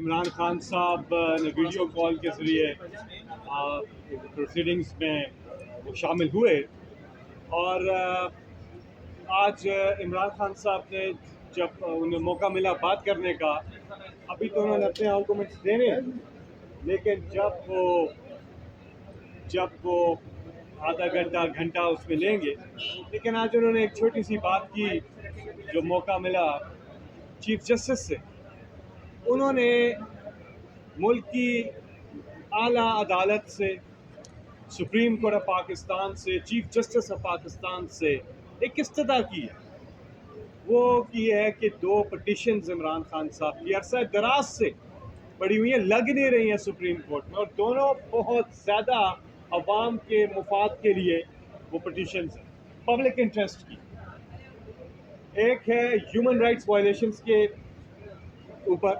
عمران خان صاحب نے video call کے ذریعے پروسیڈنگز میں وہ شامل ہوئے، اور آج عمران خان صاحب نے جب انہیں موقع ملا بات کرنے کا، ابھی تو انہوں نے اپنے آرگومنٹس دینے ہیں، لیکن جب وہ آدھا گھنٹہ اس میں لیں گے، لیکن آج انہوں نے ایک چھوٹی سی بات کی جو موقع ملا چیف جسٹس سے۔ انہوں نے ملک کی اعلیٰ عدالت سے، سپریم کورٹ آف پاکستان سے، چیف جسٹس آف پاکستان سے ایک استدعا کی ہے۔ وہ کی ہے کہ 2 پٹیشنز عمران خان صاحب کی عرصہ دراز سے پڑی ہوئی ہیں، لگ نہیں رہی ہیں سپریم کورٹ میں، اور دونوں بہت زیادہ عوام کے مفاد کے لیے وہ پٹیشنز ہیں، پبلک انٹرسٹ کی۔ ایک ہے ہیومن رائٹس وائلیشنز کے اوپر،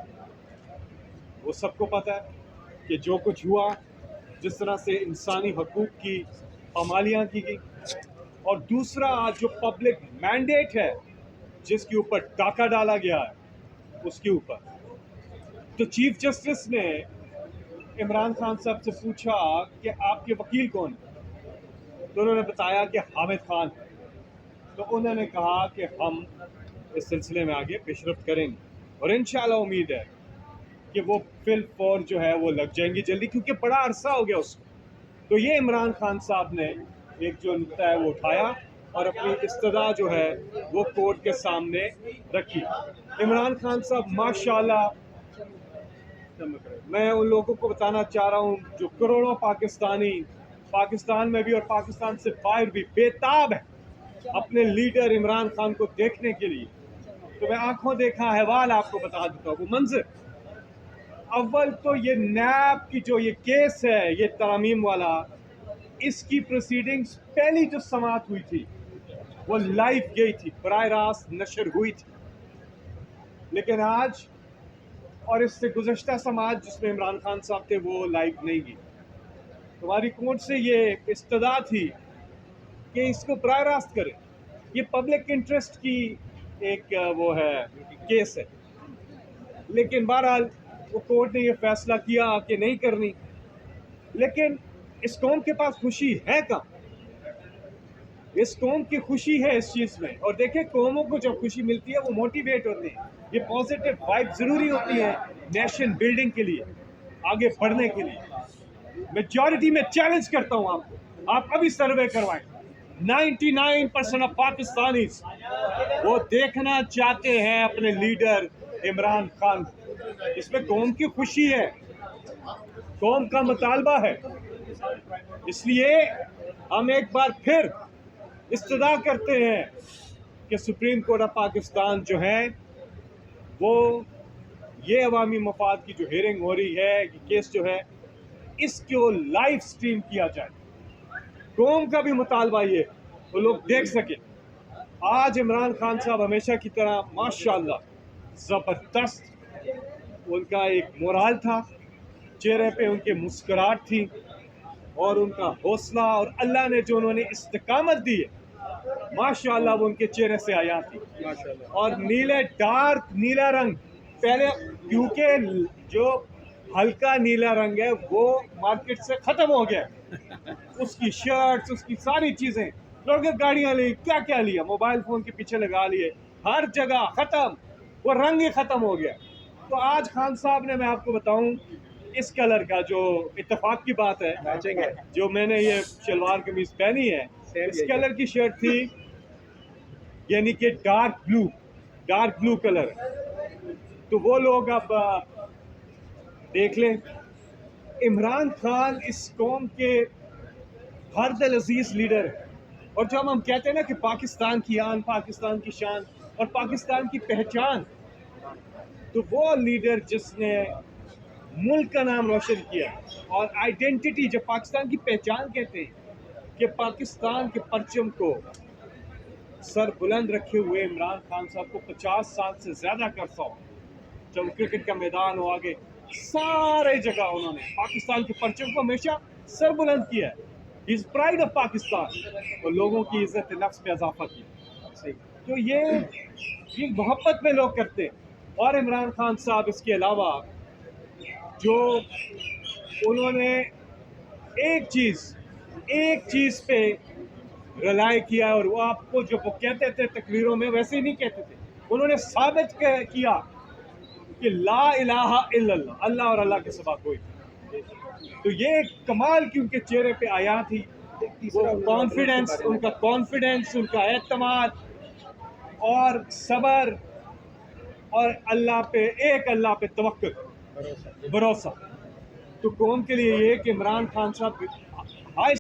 وہ سب کو پتہ ہے کہ جو کچھ ہوا، جس طرح سے انسانی حقوق کی پامالیاں کی گئی، اور دوسرا جو پبلک مینڈیٹ ہے جس کے اوپر ڈاکہ ڈالا گیا ہے اس کے اوپر۔ تو چیف جسٹس نے عمران خان صاحب سے پوچھا کہ آپ کے وکیل کون ہیں؟ تو انہوں نے بتایا کہ حامد خان۔ تو انہوں نے کہا کہ ہم اس سلسلے میں آگے پیش رفت کریں گے، اور انشاءاللہ امید ہے کہ وہ فی الفور جو ہے وہ لگ جائیں گی جلدی، کیونکہ بڑا عرصہ ہو گیا اس کو۔ تو یہ عمران خان صاحب نے ایک جو نقطہ ہے وہ اٹھایا اور اپنی استدعا جو ہے وہ کورٹ کے سامنے رکھی۔ عمران خان صاحب ماشاءاللہ، میں ان لوگوں کو بتانا چاہ رہا ہوں جو کروڑوں پاکستانی پاکستان میں بھی اور پاکستان سے باہر بھی بے تاب ہے اپنے لیڈر عمران خان کو دیکھنے کے لیے، تو میں آنکھوں دیکھا احوال آپ کو بتا دیتا ہوں، وہ منظر۔ اول تو یہ نیب کی جو یہ کیس ہے، یہ ترامیم والا، اس کی پروسیڈنگز پہلی جو سماعت ہوئی تھی وہ لائیو گئی تھی، براہ راست نشر ہوئی تھی، لیکن آج اور اس سے گزشتہ سماعت جس میں عمران خان صاحب تھے وہ لائیو نہیں گئی۔ ہماری کورٹ سے یہ استدعا تھی کہ اس کو براہ راست کرے، یہ پبلک انٹرسٹ کی ایک وہ ہے کیس ہے، لیکن بہرحال وہ کورٹ نے یہ فیصلہ کیا کہ نہیں کرنی۔ لیکن اس قوم کے پاس خوشی ہے کہاں؟ اس قوم کی خوشی ہے اس چیز میں، اور دیکھیں قوموں کو جب خوشی ملتی ہے وہ موٹیویٹ ہوتے ہیں، یہ پازیٹیو وائب ضروری ہوتی ہے نیشن بلڈنگ کے لیے، آگے بڑھنے کے لیے۔ میجورٹی میں چیلنج کرتا ہوں آپ کو، آپ ابھی سروے کروائیں، 99% آف پاکستانیز وہ دیکھنا چاہتے ہیں اپنے لیڈر عمران خان، اس میں قوم کی خوشی ہے، قوم کا مطالبہ ہے۔ اس لیے ہم ایک بار پھر استدعا کرتے ہیں کہ سپریم کورٹ آف پاکستان جو ہے وہ یہ عوامی مفاد کی جو ہیئرنگ ہو رہی ہے، یہ کیس جو ہے، اس کو لائیو سٹریم کیا جائے۔ قوم کا بھی مطالبہ یہ وہ لوگ دیکھ سکیں۔ آج عمران خان صاحب ہمیشہ کی طرح ماشاءاللہ زبردست ان کا ایک مورال تھا، چہرے پہ ان کے مسکراہٹ تھی، اور ان کا حوصلہ، اور اللہ نے جو انہوں نے استقامت دی ہے ماشاءاللہ وہ ان کے چہرے سے آیا تھی۔ اور نیلے ڈارک نیلا رنگ، پہلے کیونکہ جو ہلکا نیلا رنگ ہے وہ مارکیٹ سے ختم ہو گیا، اس کی شرٹس، اس کی ساری چیزیں، لوگوں گاڑیاں لی، کیا کیا لیا، موبائل فون کے پیچھے لگا لیے، ہر جگہ ختم، وہ رنگ ہی ختم ہو گیا۔ تو آج خان صاحب نے، میں آپ کو بتاؤں، اس کلر کا جو اتفاق کی بات ہے، جو میں نے یہ شلوار قمیض پہنی ہے، اس کلر کی شرٹ تھی، یعنی کہ ڈارک بلو کلر۔ تو وہ لوگ اب دیکھ لیں، عمران خان اس قوم کے ہر دل عزیز لیڈر ہے، اور جب ہم کہتے ہیں نا کہ پاکستان کی آن، پاکستان کی شان اور پاکستان کی پہچان، تو وہ لیڈر جس نے ملک کا نام روشن کیا، اور آئیڈینٹی، جب پاکستان کی پہچان کہتے ہیں کہ پاکستان کے پرچم کو سر بلند رکھے ہوئے عمران خان صاحب کو 50 سال سے زیادہ کا عرصہ ہو، جب کرکٹ کا میدان ہو، آگے سارے جگہ انہوں نے پاکستان کے پرچم کو ہمیشہ سر بلند کیا ہے، از پرائڈ آف پاکستان، اور لوگوں کی عزت نفس میں اضافہ کیا۔ تو یہ محبت میں لوگ کرتے ہیں۔ اور عمران خان صاحب اس کے علاوہ جو انہوں نے ایک چیز پہ رلائی کیا، اور وہ آپ کو جو وہ کہتے تھے تقریروں میں ویسے ہی نہیں کہتے تھے، انہوں نے ثابت کیا کہ لا الہ الا اللہ، اللہ اور اللہ کے سوا کوئی نہیں۔ تو یہ کمال کی ان کے چہرے پہ آیا تھی، وہ کانفیڈنس، ان کا کانفیڈنس، ان کا اعتماد اور صبر، اور اللہ پہ، ایک اللہ پہ توکل، بھروسہ۔ تو قوم کے لیے یہ کہ عمران خان صاحب